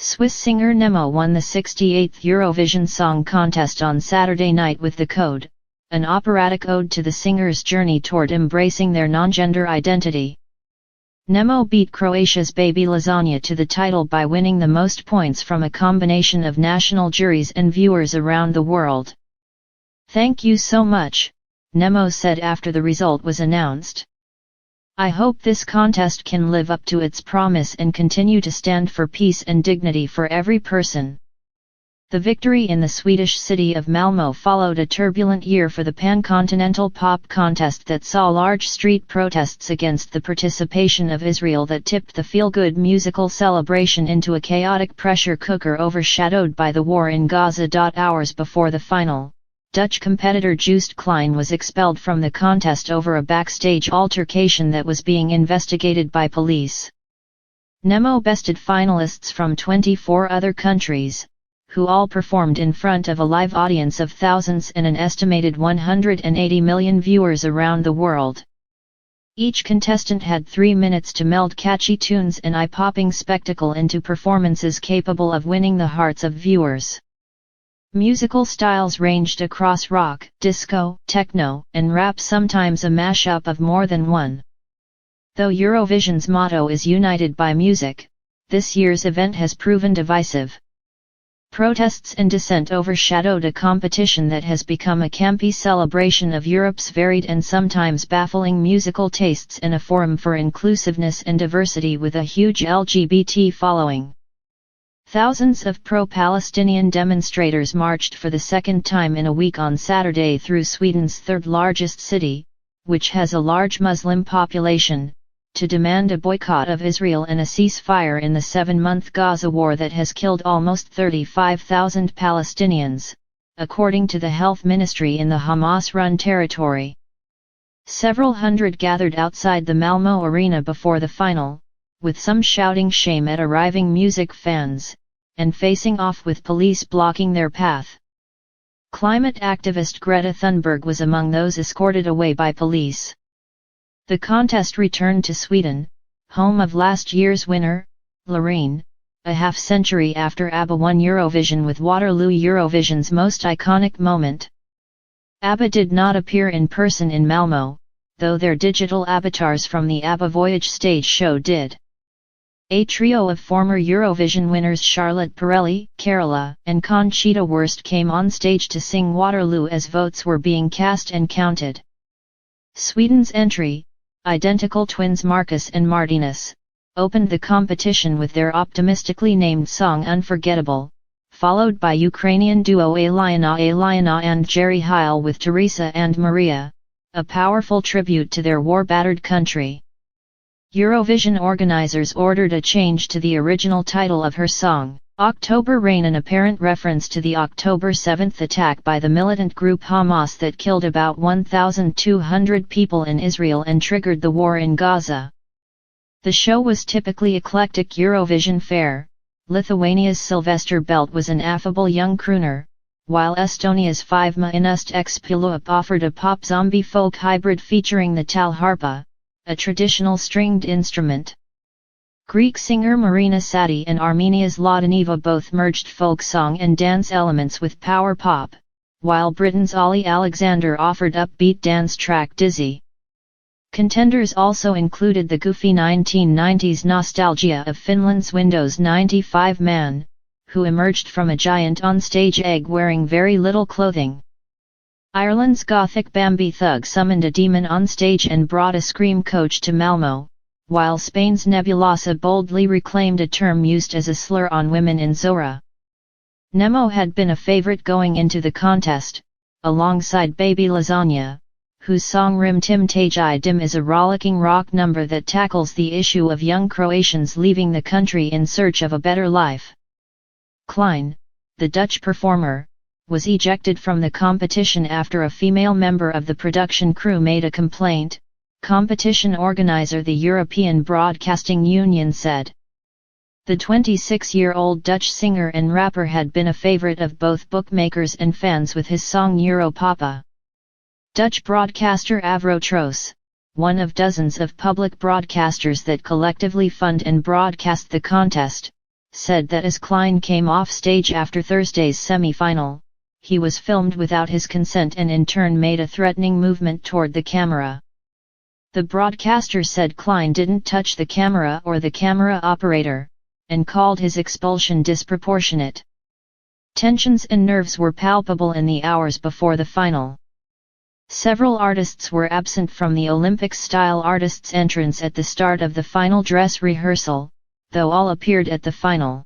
Swiss singer Nemo won the 68th Eurovision Song Contest on Saturday night with The Code, an operatic ode to the singer's journey toward embracing their non-gender identity. Nemo beat Croatia's Baby Lasagna to the title by winning the most points from a combination of national juries and viewers around the world. "Thank you so much," Nemo said after the result was announced. "I hope this contest can live up to its promise and continue to stand for peace and dignity for every person." The victory in the Swedish city of Malmo followed a turbulent year for the pan-continental pop contest that saw large street protests against the participation of Israel that tipped the feel-good musical celebration into a chaotic pressure cooker overshadowed by the war in Gaza.Hours before the final. Dutch competitor Joost Klein was expelled from the contest over a backstage altercation that was being investigated by police. Nemo bested finalists from 24 other countries, who all performed in front of a live audience of thousands and an estimated 180 million viewers around the world. Each contestant had 3 minutes to meld catchy tunes and eye-popping spectacle into performances capable of winning the hearts of viewers. Musical styles ranged across rock, disco, techno, and rap, sometimes a mashup of more than one. Though Eurovision's motto is United by Music, this year's event has proven divisive. Protests and dissent overshadowed a competition that has become a campy celebration of Europe's varied and sometimes baffling musical tastes and a forum for inclusiveness and diversity with a huge LGBT following. Thousands of pro-Palestinian demonstrators marched for the second time in a week on Saturday through Sweden's third-largest city, which has a large Muslim population, to demand a boycott of Israel and a ceasefire in the 7-month Gaza war that has killed almost 35,000 Palestinians, according to the health ministry in the Hamas-run territory. Several hundred gathered outside the Malmo arena before the final, with some shouting shame at arriving music fans, and facing off with police blocking their path. Climate activist Greta Thunberg was among those escorted away by police. The contest returned to Sweden, home of last year's winner, Loreen, a half-century after ABBA won Eurovision with Waterloo, Eurovision's most iconic moment. ABBA did not appear in person in Malmo, though their digital avatars from the ABBA Voyage stage show did. A trio of former Eurovision winners Charlotte Perrelli, Carola, and Conchita Wurst came on stage to sing Waterloo as votes were being cast and counted. Sweden's entry, identical twins Marcus and Martinus, opened the competition with their optimistically named song Unforgettable, followed by Ukrainian duo Lasagna and Jerry Heil with Teresa and Maria, a powerful tribute to their war-battered country. Eurovision organizers ordered a change to the original title of her song, October Rain, an apparent reference to the October 7 attack by the militant group Hamas that killed about 1,200 people in Israel and triggered the war in Gaza. The show was typically eclectic Eurovision fare. Lithuania's Sylvester Belt was an affable young crooner, while Estonia's 5 Minust Expelled offered a pop zombie folk hybrid featuring the tal harpa, a traditional stringed instrument. Greek singer Marina Sati and Armenia's Ladaneva both merged folk song and dance elements with power pop, while Britain's Ollie Alexander offered upbeat dance track Dizzy. Contenders also included the goofy 1990s nostalgia of Finland's Windows 95 man, who emerged from a giant on-stage egg wearing very little clothing. Ireland's gothic Bambi Thug summoned a demon on stage and brought a scream coach to Malmo, while Spain's Nebulosa boldly reclaimed a term used as a slur on women in Zora. Nemo had been a favorite going into the contest, alongside Baby Lasagna, whose song Rim Tim Taj Dim is a rollicking rock number that tackles the issue of young Croatians leaving the country in search of a better life. Klein, the Dutch performer, was ejected from the competition after a female member of the production crew made a complaint, competition organizer the European Broadcasting Union said. The 26-year-old Dutch singer and rapper had been a favorite of both bookmakers and fans with his song Europapa. Dutch broadcaster Avrotros, one of dozens of public broadcasters that collectively fund and broadcast the contest, said that as Klein came off stage after Thursday's semi-final, he was filmed without his consent and in turn made a threatening movement toward the camera. The broadcaster said Klein didn't touch the camera or the camera operator, and called his expulsion disproportionate. Tensions and nerves were palpable in the hours before the final. Several artists were absent from the Olympics-style artists' entrance at the start of the final dress rehearsal, though all appeared at the final.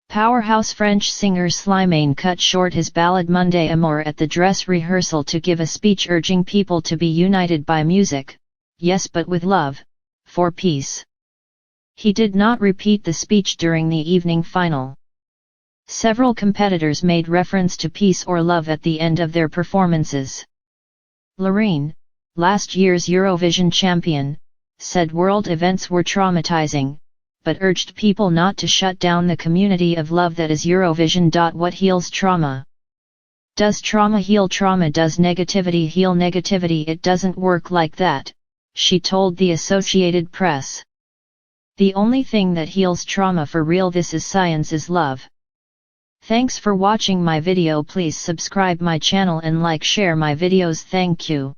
Powerhouse French singer Slimane cut short his ballad Monday Amour at the dress rehearsal to give a speech urging people to be united by music, yes but with love, for peace. He did not repeat the speech during the evening final. Several competitors made reference to peace or love at the end of their performances. Loreen, last year's Eurovision champion, said world events were traumatizing, but urged people not to shut down the community of love that is Eurovision. What heals trauma? Does trauma heal trauma? Does negativity heal negativity? It doesn't work like that, she told the Associated Press. The only thing that heals trauma for real, this is science, is love. Thanks for watching my video. Please subscribe my channel and share my videos. Thank you.